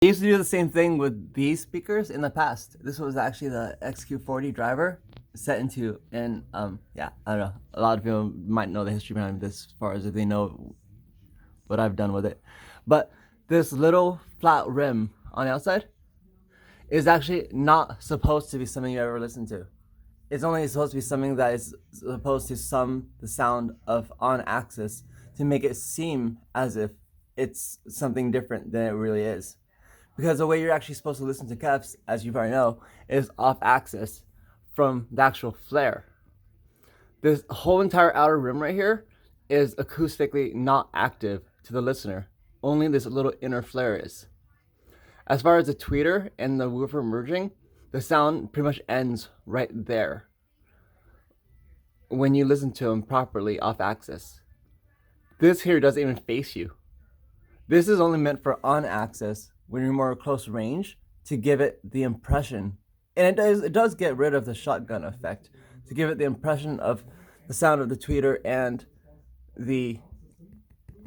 They used to do the same thing with these speakers in the past. This was actually the XQ40 driver set into, and yeah, I don't know. A lot of people might know the history behind this as far as if they know what I've done with it. But this little flat rim on the outside is actually not supposed to be something you ever listen to. It's only supposed to be something that is supposed to sum the sound of on axis to make it seem as if it's something different than it really is. Because the way you're actually supposed to listen to KEFs, as you probably know, is off axis from the actual flare. This whole entire outer rim right here is acoustically not active to the listener. Only this little inner flare is. As far as the tweeter and the woofer merging, the sound pretty much ends right there when you listen to them properly off axis. This here doesn't even face you. This is only meant for on axis when you're more close range to give it the impression, and it does get rid of the shotgun effect, to give it the impression of the sound of the tweeter and the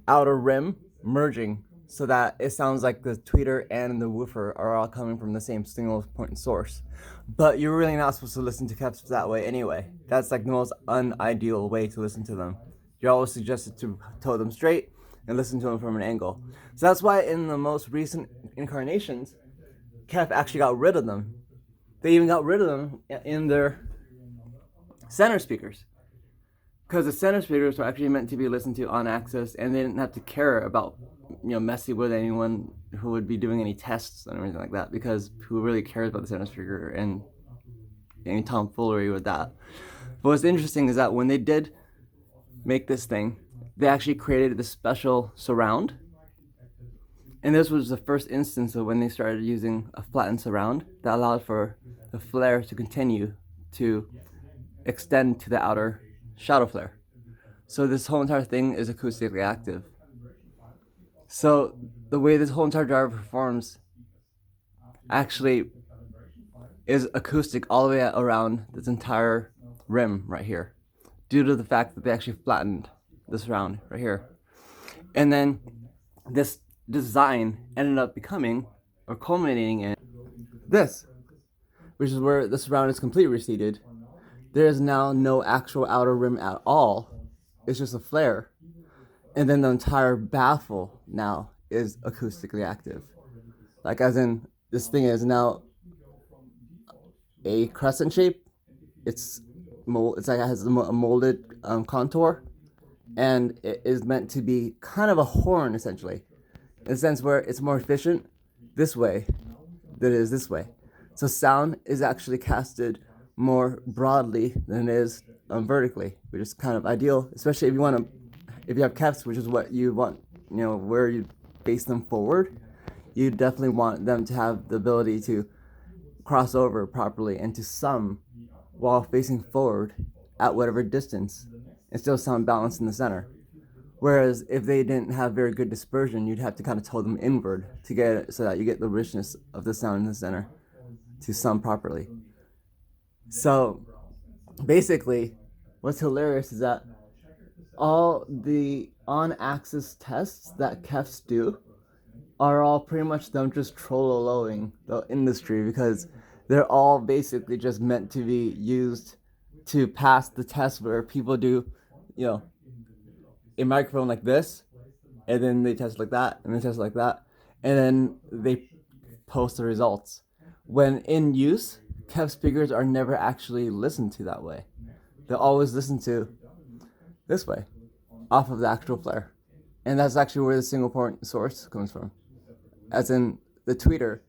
outer rim merging so that it sounds like the tweeter and the woofer are all coming from the same single point source. But you're really not supposed to listen to KEFs that way anyway. That's like the most unideal way to listen to them. You're always suggested to toe them straight and listen to them from an angle. So that's why in the most recent incarnations, KEF actually got rid of them. They even got rid of them in their center speakers, because the center speakers were actually meant to be listened to on axis, and they didn't have to care about messing with anyone who would be doing any tests and everything like that, because who really cares about the center speaker and any tomfoolery with that. But what's interesting is that when they did make this thing, they actually created this special surround. And this was the first instance of when they started using a flattened surround that allowed for the flare to continue to extend to the outer shadow flare. So this whole entire thing is acoustically active. So the way this whole entire driver performs actually is acoustic all the way around this entire rim right here, due to the fact that they actually flattened this round right here. And then this design ended up becoming, or culminating in, this, which is where this round is completely receded. There is now no actual outer rim at all. It's just a flare. And then the entire baffle now is acoustically active. Like, as in, this thing is now a crescent shape. It's like it has a molded contour, and it is meant to be kind of a horn, essentially, in a sense where it's more efficient this way than it is this way. So sound is actually casted more broadly than it is vertically, which is kind of ideal, especially if you have KEFs, which is what you want, where you face them forward. You definitely want them to have the ability to cross over properly and to sum while facing forward at whatever distance and still sound balanced in the center. Whereas if they didn't have very good dispersion, you'd have to kind of toe them inward to get it so that you get the richness of the sound in the center to sum properly. So basically, what's hilarious is that all the on-axis tests that KEFs do are all pretty much them just trollolling the industry, because they're all basically just meant to be used to pass the test where people do, a microphone like this, and then they test like that, and they test like that, and then they post the results. When in use, KEF speakers are never actually listened to that way. They're always listened to this way, off of the actual flare. And that's actually where the single point source comes from. As in, the tweeter,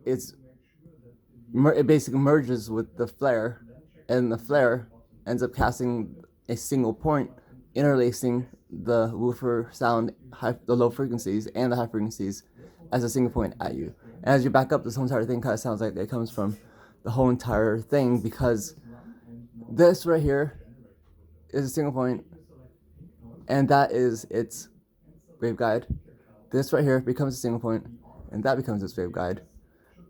it basically merges with the flare, and the flare ends up casting a single point, interlacing the woofer sound, the low frequencies and the high frequencies, as a single point at you. And as you back up, this whole entire thing kind of sounds like it comes from the whole entire thing, because this right here is a single point, and that is its waveguide. This right here becomes a single point, and that becomes its waveguide.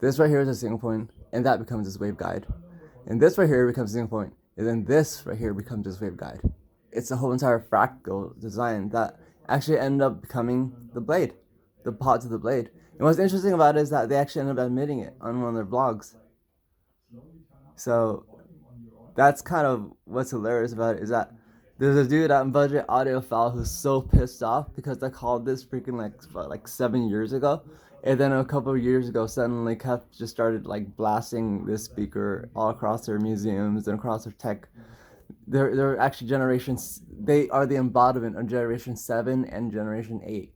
This right here is a single point, and that becomes its waveguide. And this right here becomes a single point, and then this right here becomes its waveguide. It's a whole entire fractal design that actually ended up becoming the blade, the pods of the blade. And what's interesting about it is that they actually ended up admitting it on one of their blogs. So that's kind of what's hilarious about it, is that there's a dude at Budget Audiophile who's so pissed off because they called this freaking like 7 years ago. And then a couple of years ago, suddenly KEF just started like blasting this speaker all across their museums and across their tech. They're actually generations. They are the embodiment of Generation 7 and Generation 8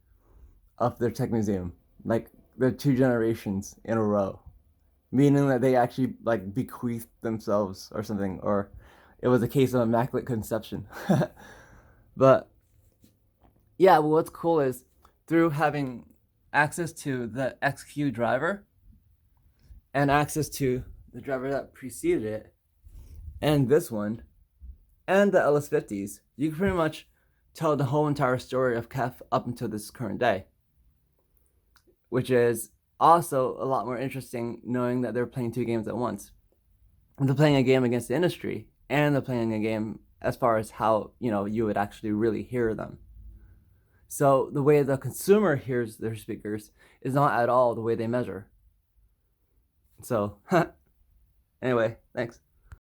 of their tech museum. Like they're 2 generations in a row, meaning that they actually like bequeathed themselves or something, or it was a case of immaculate conception. But yeah, well, what's cool is through having access to the XQ driver and access to the driver that preceded it and this one and the LS50s, you can pretty much tell the whole entire story of KEF up until this current day, which is also a lot more interesting knowing that they're playing 2 games at once. They're playing a game against the industry, and they're playing a game as far as how, you would actually really hear them. So the way the consumer hears their speakers is not at all the way they measure. So anyway, thanks.